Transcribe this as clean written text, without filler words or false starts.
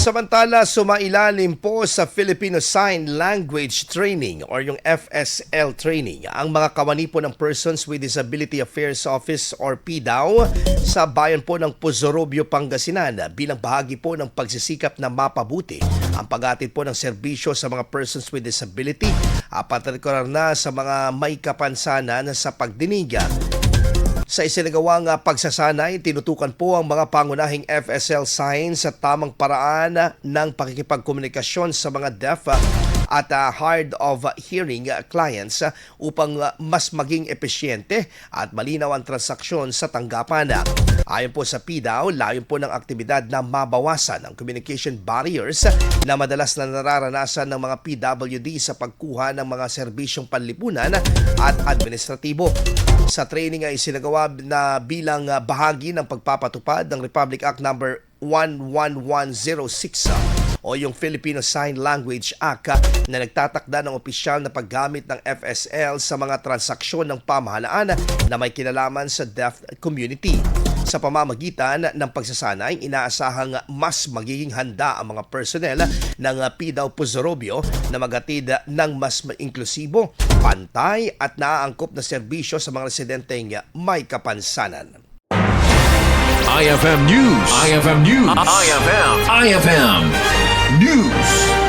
Samantala, sumailalim po sa Filipino Sign Language Training or yung FSL training ang mga kawani po ng Persons with Disability Affairs Office or PDAO sa bayan po ng Pozorobio, Pangasinan bilang bahagi po ng pagsisikap na mapabuti ang pag-atid po ng serbisyo sa mga persons with disability, partikular na sa mga may kapansanan sa pagdinig. Sa isinagawang pagsasanay, tinutukan po ang mga pangunahing FSL signs sa tamang paraan ng pakikipagkomunikasyon sa mga deaf at hard of hearing clients upang mas maging epesyente at malinaw ang transaksyon sa tanggapan. Ayon po sa PDAO, layon po ng aktibidad na mabawasan ang communication barriers na madalas na nararanasan ng mga PWD sa pagkuha ng mga serbisyong panlipunan at administratibo. Sa training ay isinagawa na bilang bahagi ng pagpapatupad ng Republic Act No. 11106 o yung Filipino Sign Language Act na nagtatakda ng opisyal na paggamit ng FSL sa mga transaksyon ng pamahalaan na may kinalaman sa deaf community. Sa pamamagitan ng pagsasanay, inaasahang mas magiging handa ang mga personnel ng PDAO Pozorobio na maghatid ng mas inklusibo, pantay at naaangkop na serbisyo sa mga residenteng may kapansanan. IFM News. IFM News. IFM News.